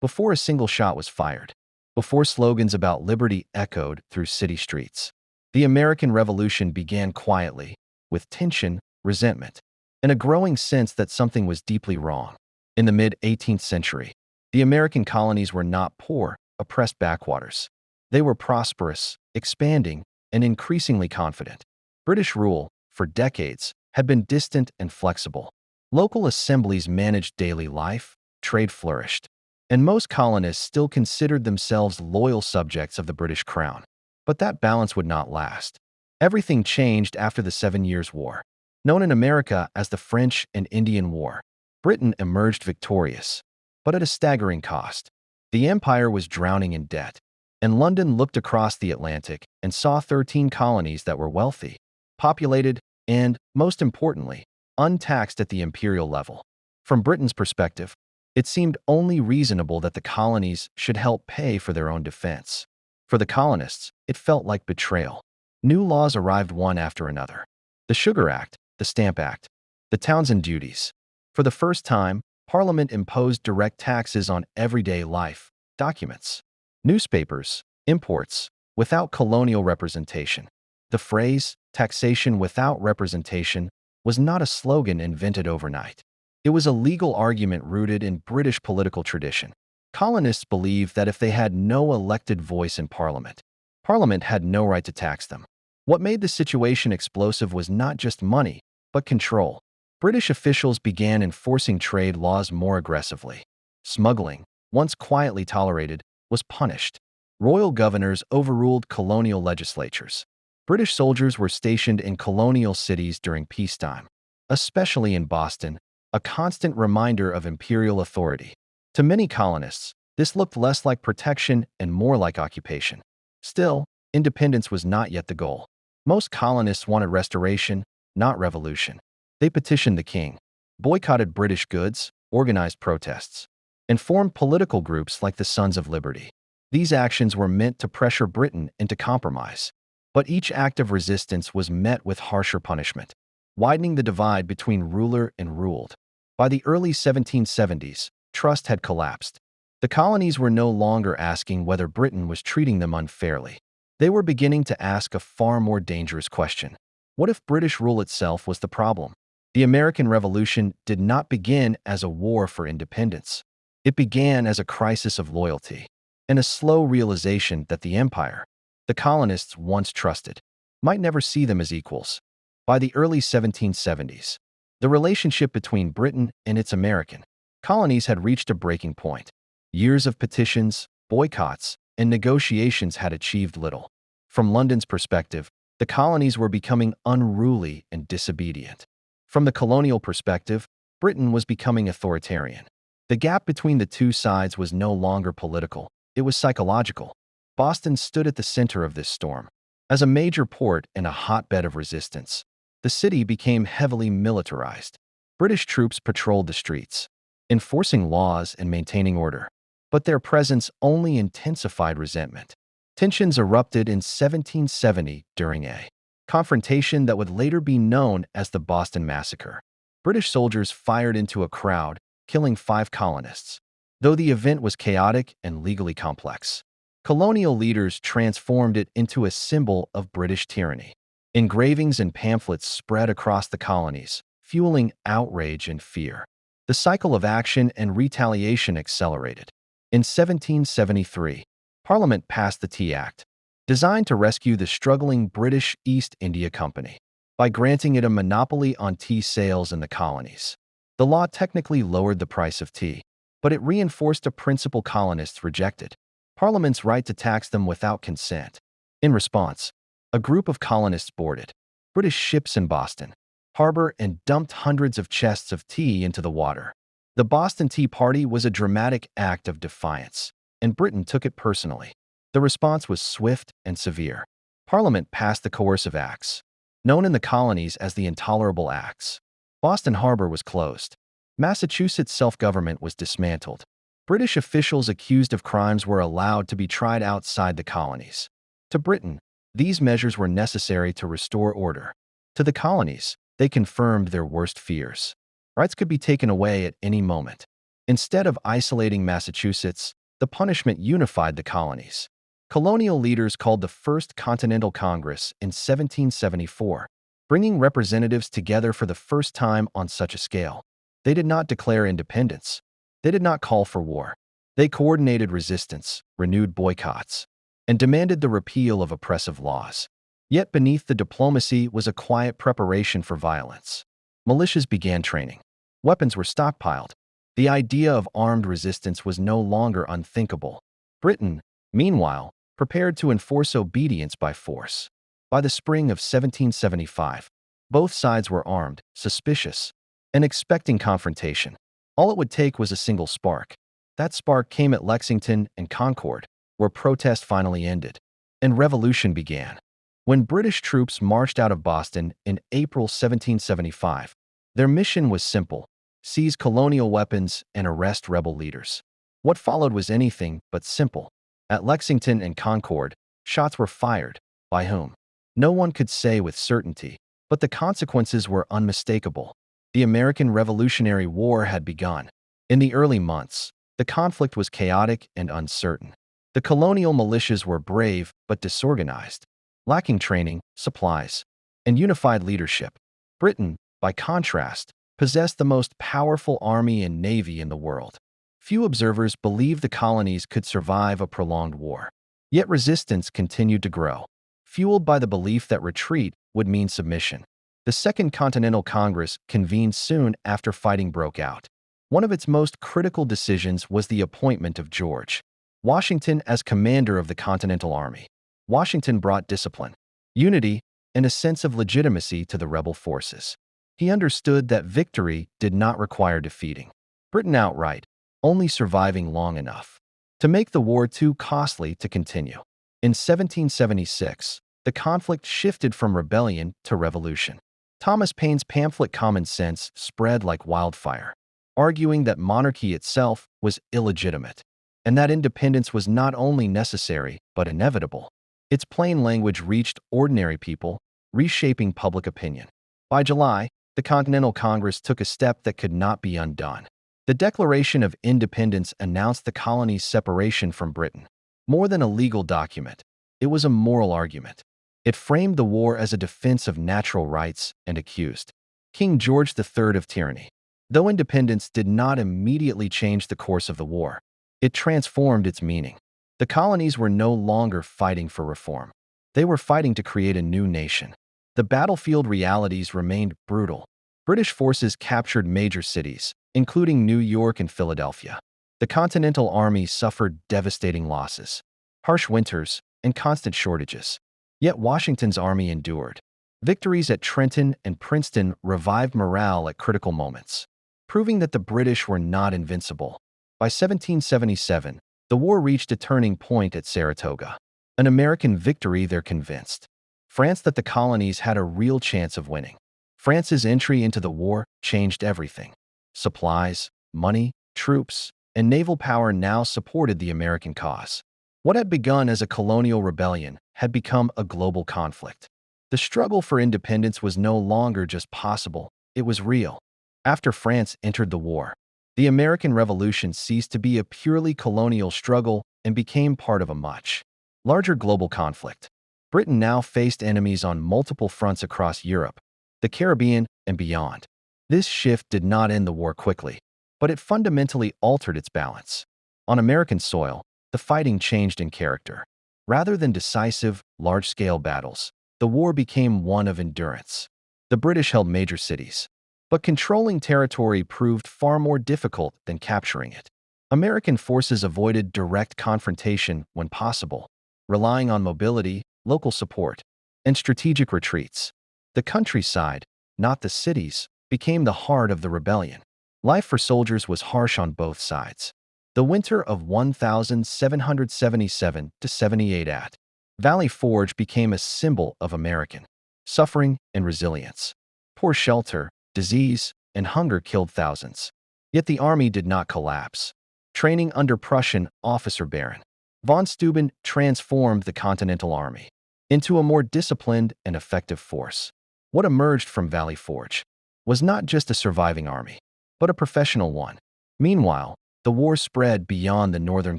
before a single shot was fired, before slogans about liberty echoed through city streets. The American Revolution began quietly, with tension, resentment, and a growing sense that something was deeply wrong. In the mid-18th century, the American colonies were not poor, oppressed backwaters. They were prosperous, expanding, and increasingly confident. British rule, for decades, had been distant and flexible. Local assemblies managed daily life, trade flourished, and most colonists still considered themselves loyal subjects of the British Crown. But that balance would not last. Everything changed after the 7 Years' War. Known in America as the French and Indian War, Britain emerged victorious, but at a staggering cost. The empire was drowning in debt, and London looked across the Atlantic and saw 13 colonies that were wealthy, populated, and, most importantly, untaxed at the imperial level. From Britain's perspective, it seemed only reasonable that the colonies should help pay for their own defense. For the colonists, it felt like betrayal. New laws arrived one after another. The Sugar Act, the Stamp Act, the Townshend duties. For the first time, Parliament imposed direct taxes on everyday life, documents, newspapers, imports, without colonial representation. The phrase, taxation without representation, was not a slogan invented overnight. It was a legal argument rooted in British political tradition. Colonists believed that if they had no elected voice in Parliament, Parliament had no right to tax them. What made the situation explosive was not just money, but control. British officials began enforcing trade laws more aggressively. Smuggling, once quietly tolerated, was punished. Royal governors overruled colonial legislatures. British soldiers were stationed in colonial cities during peacetime, especially in Boston, a constant reminder of imperial authority. To many colonists, this looked less like protection and more like occupation. Still, independence was not yet the goal. Most colonists wanted restoration, not revolution. They petitioned the king, boycotted British goods, organized protests, and formed political groups like the Sons of Liberty. These actions were meant to pressure Britain into compromise. But each act of resistance was met with harsher punishment, widening the divide between ruler and ruled. By the early 1770s, trust had collapsed. The colonies were no longer asking whether Britain was treating them unfairly. They were beginning to ask a far more dangerous question. What if British rule itself was the problem? The American Revolution did not begin as a war for independence. It began as a crisis of loyalty and a slow realization that the empire, the colonists once trusted, might never see them as equals. By the early 1770s, the relationship between Britain and its American colonies had reached a breaking point. Years of petitions, boycotts, and negotiations had achieved little. From London's perspective, the colonies were becoming unruly and disobedient. From the colonial perspective, Britain was becoming authoritarian. The gap between the two sides was no longer political, it was psychological. Boston stood at the center of this storm. As a major port and a hotbed of resistance, the city became heavily militarized. British troops patrolled the streets, enforcing laws and maintaining order. But their presence only intensified resentment. Tensions erupted in 1770 during a confrontation that would later be known as the Boston Massacre. British soldiers fired into a crowd, killing 5 colonists. Though the event was chaotic and legally complex, colonial leaders transformed it into a symbol of British tyranny. Engravings and pamphlets spread across the colonies, fueling outrage and fear. The cycle of action and retaliation accelerated. In 1773, Parliament passed the Tea Act, designed to rescue the struggling British East India Company by granting it a monopoly on tea sales in the colonies. The law technically lowered the price of tea, but it reinforced a principle colonists rejected: Parliament's right to tax them without consent. In response, a group of colonists boarded British ships in Boston Harbor and dumped hundreds of chests of tea into the water. The Boston Tea Party was a dramatic act of defiance, and Britain took it personally. The response was swift and severe. Parliament passed the Coercive Acts, known in the colonies as the Intolerable Acts. Boston Harbor was closed. Massachusetts self-government was dismantled. British officials accused of crimes were allowed to be tried outside the colonies. To Britain, these measures were necessary to restore order. To the colonies, they confirmed their worst fears. Rights could be taken away at any moment. Instead of isolating Massachusetts, the punishment unified the colonies. Colonial leaders called the First Continental Congress in 1774, bringing representatives together for the first time on such a scale. They did not declare independence. They did not call for war. They coordinated resistance, renewed boycotts, and demanded the repeal of oppressive laws. Yet beneath the diplomacy was a quiet preparation for violence. Militias began training. Weapons were stockpiled. The idea of armed resistance was no longer unthinkable. Britain, meanwhile, prepared to enforce obedience by force. By the spring of 1775, both sides were armed, suspicious, and expecting confrontation. All it would take was a single spark. That spark came at Lexington and Concord, where protest finally ended, and revolution began. When British troops marched out of Boston in April 1775, their mission was simple: seize colonial weapons and arrest rebel leaders. What followed was anything but simple. At Lexington and Concord, shots were fired. By whom? No one could say with certainty, but the consequences were unmistakable. The American Revolutionary War had begun. In the early months, the conflict was chaotic and uncertain. The colonial militias were brave but disorganized, lacking training, supplies, and unified leadership. Britain, by contrast, possessed the most powerful army and navy in the world. Few observers believed the colonies could survive a prolonged war. Yet resistance continued to grow, fueled by the belief that retreat would mean submission. The Second Continental Congress convened soon after fighting broke out. One of its most critical decisions was the appointment of George Washington as commander of the Continental Army. Washington brought discipline, unity, and a sense of legitimacy to the rebel forces. He understood that victory did not require defeating Britain outright, only surviving long enough to make the war too costly to continue. In 1776, the conflict shifted from rebellion to revolution. Thomas Paine's pamphlet Common Sense spread like wildfire, arguing that monarchy itself was illegitimate, and that independence was not only necessary but inevitable. Its plain language reached ordinary people, reshaping public opinion. By July, the Continental Congress took a step that could not be undone. The Declaration of Independence announced the colony's separation from Britain. More than a legal document, it was a moral argument. It framed the war as a defense of natural rights and accused King George III of tyranny. Though independence did not immediately change the course of the war, it transformed its meaning. The colonies were no longer fighting for reform. They were fighting to create a new nation. The battlefield realities remained brutal. British forces captured major cities, including New York and Philadelphia. The Continental Army suffered devastating losses, harsh winters, and constant shortages. Yet Washington's army endured. Victories at Trenton and Princeton revived morale at critical moments, proving that the British were not invincible. By 1777, the war reached a turning point at Saratoga. An American victory, they're convinced France that the colonies had a real chance of winning. France's entry into the war changed everything. Supplies, money, troops, and naval power now supported the American cause. What had begun as a colonial rebellion had become a global conflict. The struggle for independence was no longer just possible, it was real. After France entered the war, the American Revolution ceased to be a purely colonial struggle and became part of a much larger global conflict. Britain now faced enemies on multiple fronts across Europe, the Caribbean, and beyond. This shift did not end the war quickly, but it fundamentally altered its balance. On American soil, the fighting changed in character. Rather than decisive, large-scale battles, the war became one of endurance. The British held major cities, but controlling territory proved far more difficult than capturing it. American forces avoided direct confrontation when possible, relying on mobility, local support, and strategic retreats. The countryside, not the cities, became the heart of the rebellion. Life for soldiers was harsh on both sides. The winter of 1777–78 at Valley Forge became a symbol of American suffering and resilience. Poor shelter, disease, and hunger killed thousands. Yet the army did not collapse. Training under Prussian officer Baron von Steuben transformed the Continental Army into a more disciplined and effective force. What emerged from Valley Forge was not just a surviving army, but a professional one. Meanwhile, the war spread beyond the northern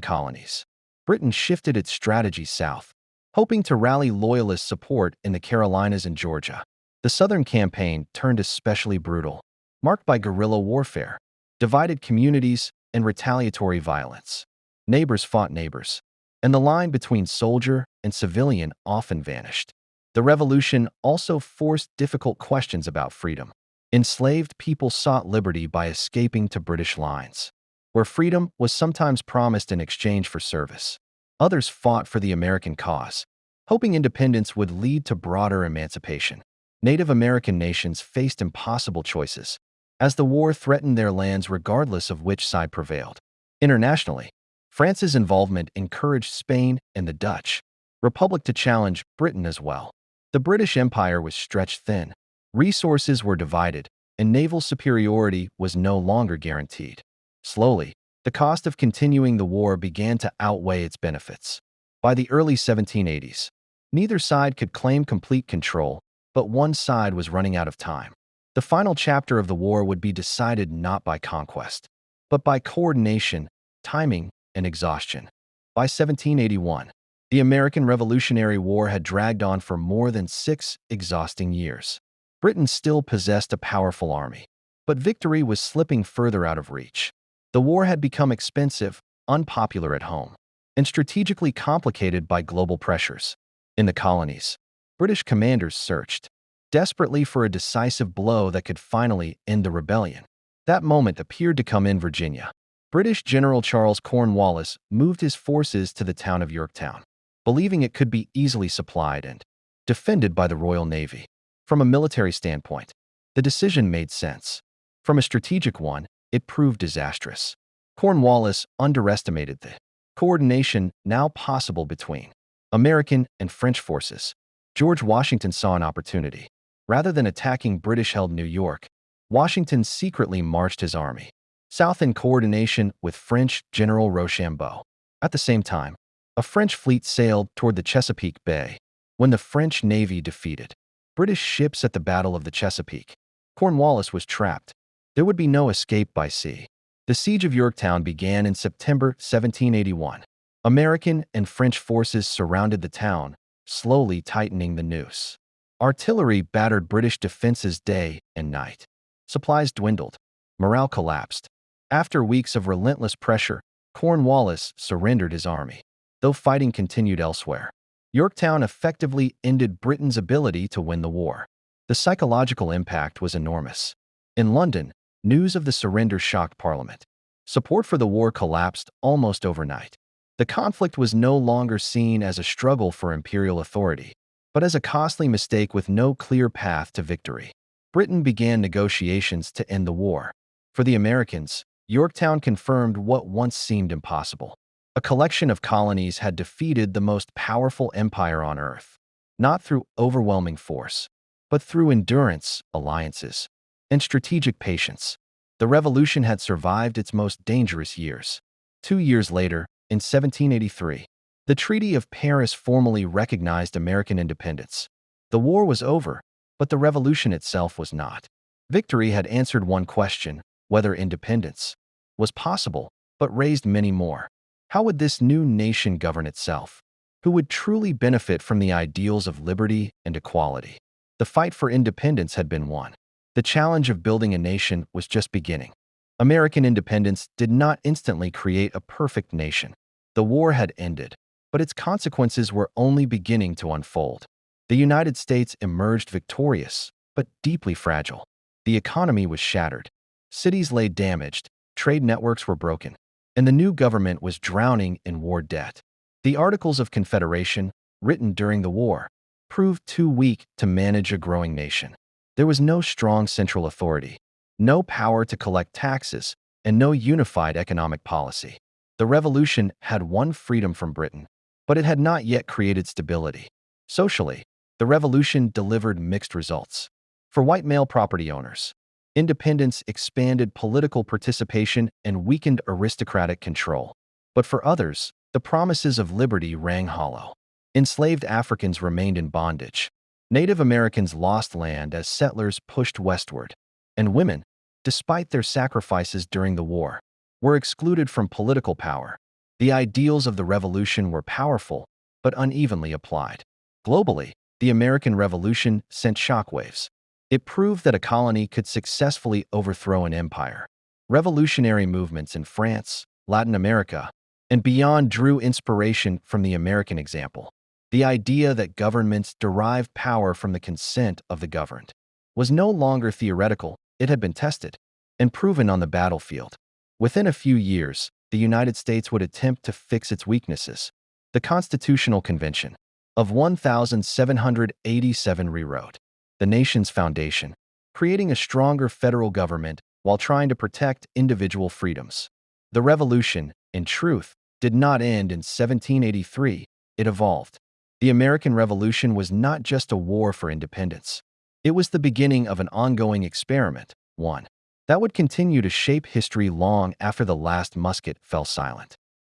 colonies. Britain shifted its strategy south, hoping to rally loyalist support in the Carolinas and Georgia. The Southern campaign turned especially brutal, marked by guerrilla warfare, divided communities, and retaliatory violence. Neighbors fought neighbors, and the line between soldier and civilian often vanished. The revolution also forced difficult questions about freedom. Enslaved people sought liberty by escaping to British lines, where freedom was sometimes promised in exchange for service. Others fought for the American cause, hoping independence would lead to broader emancipation. Native American nations faced impossible choices, as the war threatened their lands regardless of which side prevailed. Internationally, France's involvement encouraged Spain and the Dutch Republic to challenge Britain as well. The British Empire was stretched thin, resources were divided, and naval superiority was no longer guaranteed. Slowly, the cost of continuing the war began to outweigh its benefits. By the early 1780s, neither side could claim complete control, but one side was running out of time. The final chapter of the war would be decided not by conquest, but by coordination, timing, and exhaustion. By 1781, the American Revolutionary War had dragged on for more than 6 exhausting years. Britain still possessed a powerful army, but victory was slipping further out of reach. The war had become expensive, unpopular at home, and strategically complicated by global pressures. In the colonies, British commanders searched desperately for a decisive blow that could finally end the rebellion. That moment appeared to come in Virginia. British General Charles Cornwallis moved his forces to the town of Yorktown, believing it could be easily supplied and defended by the Royal Navy. From a military standpoint, the decision made sense. From a strategic one, it proved disastrous. Cornwallis underestimated the coordination now possible between American and French forces. George Washington saw an opportunity. Rather than attacking British-held New York, Washington secretly marched his army south in coordination with French General Rochambeau. At the same time, a French fleet sailed toward the Chesapeake Bay. When the French Navy defeated British ships at the Battle of the Chesapeake, Cornwallis was trapped. There would be no escape by sea. The siege of Yorktown began in September 1781. American and French forces surrounded the town, slowly tightening the noose. Artillery battered British defenses day and night. Supplies dwindled. Morale collapsed. After weeks of relentless pressure, Cornwallis surrendered his army, though fighting continued elsewhere. Yorktown effectively ended Britain's ability to win the war. The psychological impact was enormous. In London, news of the surrender shocked Parliament. Support for the war collapsed almost overnight. The conflict was no longer seen as a struggle for imperial authority, but as a costly mistake with no clear path to victory. Britain began negotiations to end the war. For the Americans, Yorktown confirmed what once seemed impossible. A collection of colonies had defeated the most powerful empire on earth, not through overwhelming force, but through endurance, alliances, and strategic patience. The revolution had survived its most dangerous years. 2 years later, in 1783, the Treaty of Paris formally recognized American independence. The war was over, but the revolution itself was not. Victory had answered one question, whether independence was possible, but raised many more. How would this new nation govern itself? Who would truly benefit from the ideals of liberty and equality? The fight for independence had been won. The challenge of building a nation was just beginning. American independence did not instantly create a perfect nation. The war had ended, but its consequences were only beginning to unfold. The United States emerged victorious, but deeply fragile. The economy was shattered. Cities lay damaged, trade networks were broken, and the new government was drowning in war debt. The Articles of Confederation, written during the war, proved too weak to manage a growing nation. There was no strong central authority, no power to collect taxes, and no unified economic policy. The revolution had won freedom from Britain, but it had not yet created stability. Socially, the revolution delivered mixed results. For white male property owners, independence expanded political participation and weakened aristocratic control. But for others, the promises of liberty rang hollow. Enslaved Africans remained in bondage. Native Americans lost land as settlers pushed westward. And women, despite their sacrifices during the war, were excluded from political power. The ideals of the revolution were powerful, but unevenly applied. Globally, the American Revolution sent shockwaves. It proved that a colony could successfully overthrow an empire. Revolutionary movements in France, Latin America, and beyond drew inspiration from the American example. The idea that governments derive power from the consent of the governed was no longer theoretical. It had been tested and proven on the battlefield. Within a few years, the United States would attempt to fix its weaknesses. The Constitutional Convention of 1787 rewrote the nation's foundation, creating a stronger federal government while trying to protect individual freedoms. The revolution, in truth, did not end in 1783, it evolved. The American Revolution was not just a war for independence. It was the beginning of an ongoing experiment, one that would continue to shape history long after the last musket fell silent.